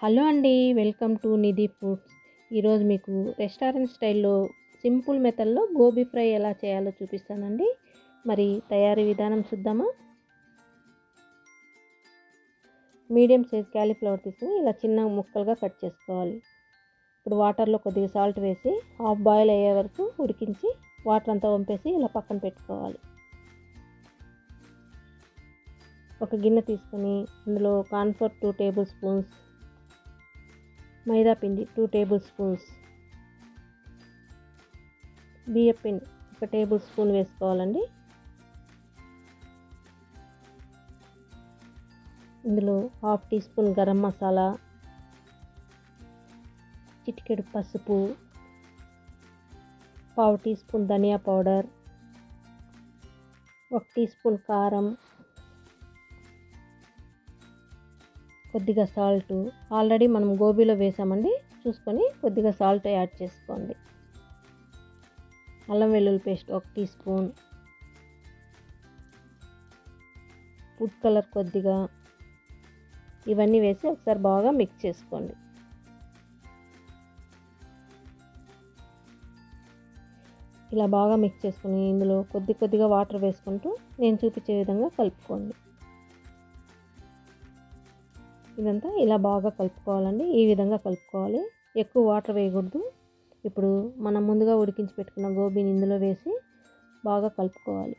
Hello అండి, welcome to Nidhi foods. ఈరోజు మీకు రెస్టారెంట్ స్టైల్లో సింపుల్ మెథడ్లో గోబీ ఫ్రై ఎలా చేయాలో చూపిస్తానండి. మరి తయారీ విధానం చూద్దామా? మీడియం సైజ్ క్యాలీఫ్లవర్ తీసుకుని ఇలా చిన్న ముక్కలుగా కట్ చేసుకోవాలి. ఇప్పుడు వాటర్లో కొద్దిగా సాల్ట్ వేసి హాఫ్ బాయిల్ అయ్యే వరకు ఉడికించి వాటర్ అంతా వంపేసి ఇలా పక్కన పెట్టుకోవాలి. ఒక గిన్నె తీసుకుని అందులో కార్న్ఫ్లోర్ 2 టేబుల్ స్పూన్స్, మైదా పిండి 2 టేబుల్ స్పూన్స్, బియ్యం పిండి 1 టేబుల్ స్పూన్ వేసుకోవాలండి. ఇందులో half teaspoon garam masala, చిటికెడు పసుపు, పావు టీ స్పూన్ ధనియా పౌడర్, 1 టీ స్పూన్ కారం, కొద్దిగా సాల్ట్. ఆల్రెడీ మనం గోబీలో వేసామండి, చూసుకొని కొద్దిగా సాల్ట్ యాడ్ చేసుకోండి. అల్లం వెల్లుల్లి paste 1 teaspoon, food colour కొద్దిగా, ఇవన్నీ వేసి ఒకసారి బాగా మిక్స్ చేసుకోండి. ఇలా బాగా మిక్స్ చేసుకుని ఇందులో కొద్దిగా వాటర్ వేసుకుంటూ నేను చూపించే విధంగా కలుపుకోండి. ఇదంతా ఇలా బాగా కలుపుకోవాలండి. ఈ విధంగా కలుపుకోవాలి, ఎక్కువ వాటర్ వేయకూడదు. ఇప్పుడు మనం ముందుగా ఉడికించి పెట్టుకున్న గోబీని ఇందులో వేసి బాగా కలుపుకోవాలి.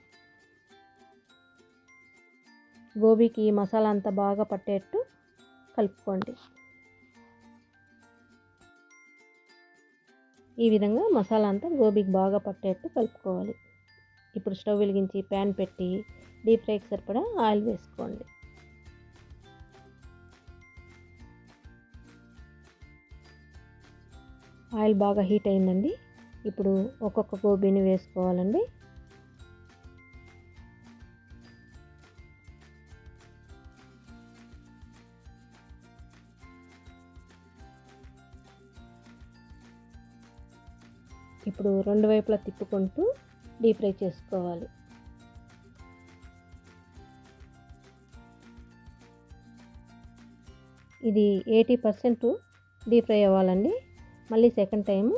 గోబీకి ఈ మసాలా అంతా బాగా పట్టేట్టు కలుపుకోండి. ఈ విధంగా మసాలా అంతా గోబీకి బాగా పట్టేట్టు కలుపుకోవాలి. ఇప్పుడు స్టవ్ వెలిగించి ప్యాన్ పెట్టి డీప్ ఫ్రైకి సరిపడా ఆయిల్ వేసుకోండి. ఆయిల్ బాగా హీట్ అయిందండి. ఇప్పుడు ఒక్కొక్క గోబీని వేసుకోవాలండి. ఇప్పుడు రెండు వైపులా తిప్పుకుంటూ డీప్ ఫ్రై చేసుకోవాలి. ఇది 80% డీప్ ఫ్రై అవ్వాలండి. మళ్ళీ సెకండ్ టైము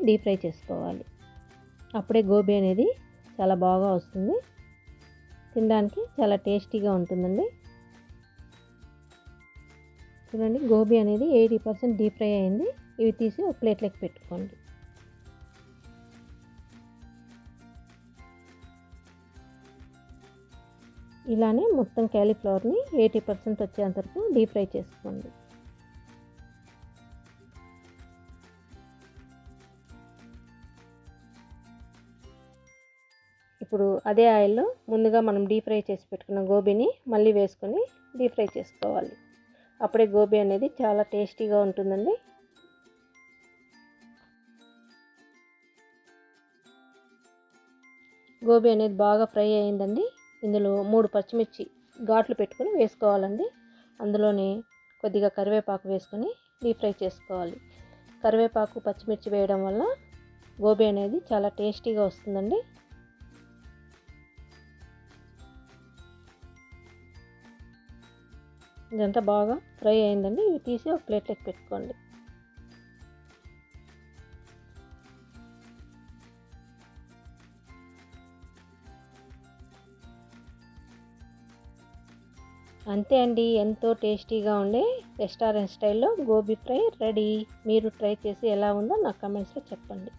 డీప్ ఫ్రై చేసుకోవాలి. అప్పుడే గోబీ అనేది చాలా బాగా వస్తుంది, తినడానికి చాలా టేస్టీగా ఉంటుందండి. చూడండి, గోబీ అనేది 80% డీప్ ఫ్రై అయింది. ఇవి తీసి ఒక ప్లేట్లోకి పెట్టుకోండి. ఇలానే మొత్తం క్యాలీఫ్లవర్ని 80% వచ్చేంత వరకు డీప్ ఫ్రై చేసుకోండి. ఇప్పుడు అదే ఆయిల్లో ముందుగా మనం డీప్ ఫ్రై చేసి పెట్టుకున్న గోబీని మళ్ళీ వేసుకొని డీప్ ఫ్రై చేసుకోవాలి. అప్పుడే గోబీ అనేది చాలా టేస్టీగా ఉంటుందండి. గోబీ అనేది బాగా ఫ్రై అయిందండి. ఇందులో 3 పచ్చిమిర్చి ఘాట్లు పెట్టుకొని వేసుకోవాలండి. అందులోనే కొద్దిగా కరివేపాకు వేసుకొని డీప్ ఫ్రై చేసుకోవాలి. కరివేపాకు పచ్చిమిర్చి వేయడం వల్ల గోబీ అనేది చాలా టేస్టీగా వస్తుందండి. ఇదంతా బాగా ఫ్రై అయిందండి. ఇవి తీసి ఒక ప్లేట్లోకి పెట్టుకోండి. అంతే అండి, ఎంతో టేస్టీగా ఉండే రెస్టారెంట్ స్టైల్లో గోబీ ఫ్రై రెడీ. మీరు ట్రై చేసి ఎలా ఉందో నాకు కామెంట్స్లో చెప్పండి.